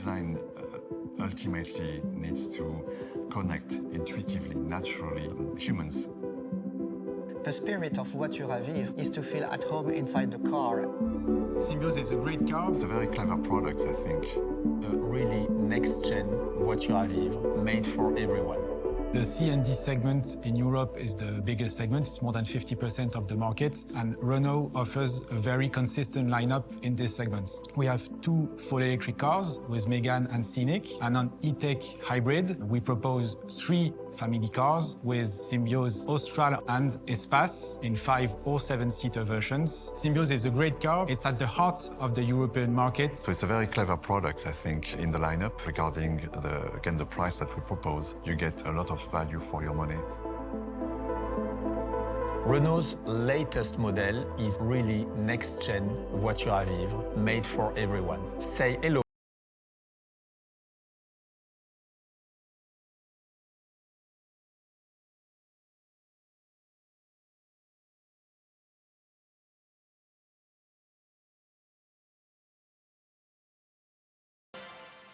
design ultimately needs to connect intuitively, naturally, humans. The spirit of voiture à vivre is to feel at home inside the car. Symbioz is a great car. It's a very clever product, I think. A really next-gen voiture à vivre, made for everyone. The C and D segment in Europe is the biggest segment. It's more than 50% of the market. And Renault offers a very consistent lineup in this segment. We have two full electric cars with Megane and Scenic. And on E Tech Hybrid, we propose three family cars with Symbioz Austral and Espace in 5 or 7-seater versions. Symbioz is a great car. It's at the heart of the European market. So it's a very clever product, I think, in the lineup. Regarding the price that we propose, you get a lot of value for your money. Renault's latest model is really next-gen voiture à vivre, made for everyone. Say hello.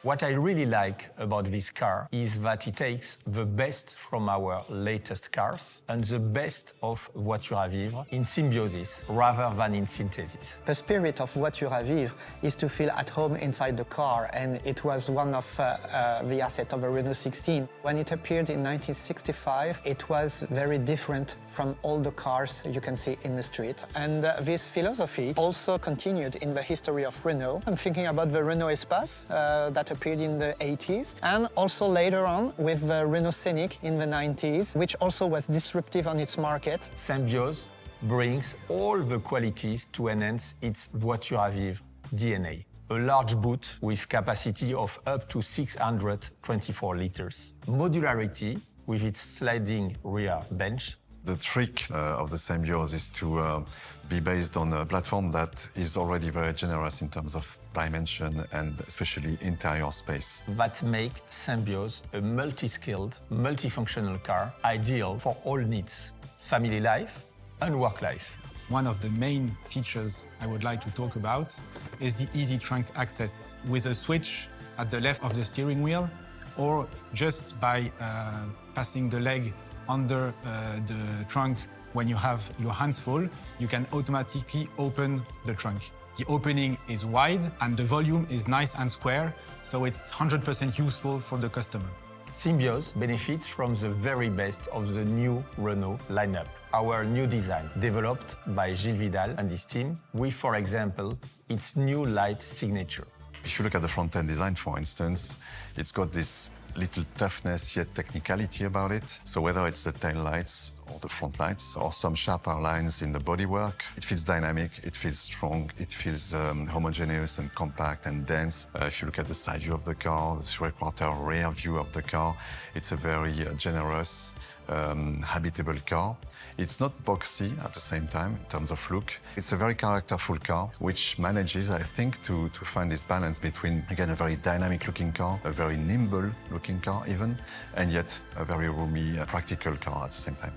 What I really like about this car is that it takes the best from our latest cars and the best of voiture à vivre in symbiosis rather than in synthesis. The spirit of voiture à vivre is to feel at home inside the car, and it was one of the assets of a Renault 16. When it appeared in 1965, it was very different from all the cars you can see in the street. And this philosophy also continued in the history of Renault. I'm thinking about the Renault Espace that appeared in the 80s, and also later on with the Renault Scenic in the 90s, which also was disruptive on its market. Symbioz brings all the qualities to enhance its voiture à vivre DNA. A large boot with capacity of up to 624 liters. Modularity with its sliding rear bench. The trick of the Symbioz is to be based on a platform that is already very generous in terms of dimension and especially interior space. That make Symbioz a multi-skilled, multifunctional car, ideal for all needs, family life and work life. One of the main features I would like to talk about is the easy trunk access with a switch at the left of the steering wheel, or just by passing the leg under the trunk. When you have your hands full, you can automatically open the trunk. The opening is wide and the volume is nice and square, so it's 100% useful for the customer. Symbioz benefits from the very best of the new Renault lineup. Our new design, developed by Gilles Vidal and his team, with, for example, its new light signature. If you look at the front-end design, for instance, it's got this little toughness yet technicality about it. So whether it's the tail lights or the front lights or some sharper lines in the bodywork, it feels dynamic, it feels strong, it feels homogeneous and compact and dense. If you look at the side view of the car, the three-quarter rear view of the car, it's a very generous, habitable car. It's not boxy at the same time in terms of look. It's a very characterful car, which manages, I think, to find this balance between, again, a very dynamic-looking car, a very nimble-looking car even, and yet a very roomy, practical car at the same time.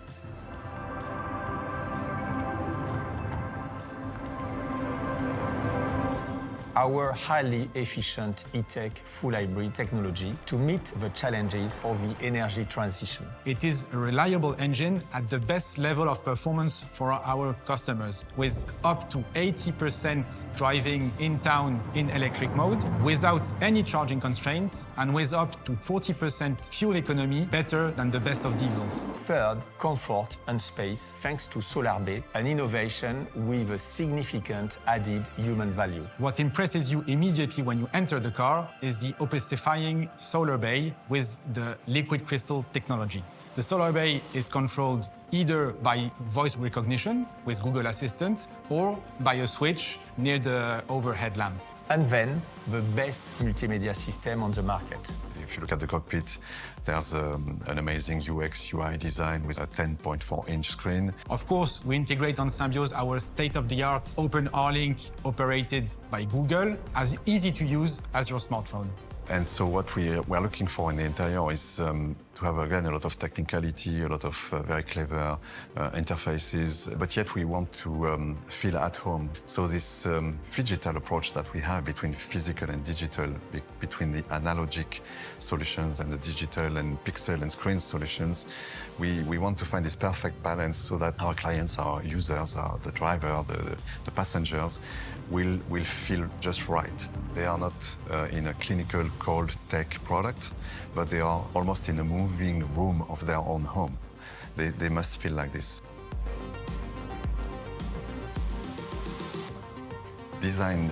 Our highly efficient E Tech full hybrid technology to meet the challenges of the energy transition. It is a reliable engine at the best level of performance for our customers, with up to 80% driving in town in electric mode, without any charging constraints, and with up to 40% fuel economy, better than the best of diesels. Third, comfort and space, thanks to Solar Bay, an innovation with a significant added human value. What impresses you immediately when you enter the car is the opacifying Solar Bay with the liquid crystal technology. The Solar Bay is controlled either by voice recognition with Google Assistant or by a switch near the overhead lamp. And then, the best multimedia system on the market. If you look at the cockpit, there's an amazing UX UI design with a 10.4-inch screen. Of course, we integrate on Symbioz our state-of-the-art Open R-Link operated by Google, as easy to use as your smartphone. And so what we're looking for in the interior is to have, again, a lot of technicality, a lot of very clever interfaces, but yet we want to feel at home. So this phygital approach that we have between physical and digital, between the analogic solutions and the digital and pixel and screen solutions, we want to find this perfect balance so that our clients, our users, the driver, the passengers will feel just right. They are not in a clinical cold tech product, but they are almost in a moving room of their own home. They must feel like this. Design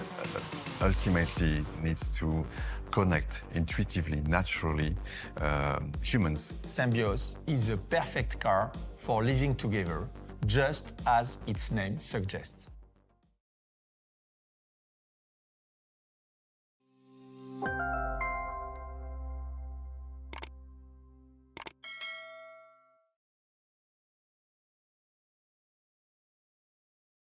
ultimately needs to connect intuitively, naturally, humans. Symbioz is a perfect car for living together, just as its name suggests.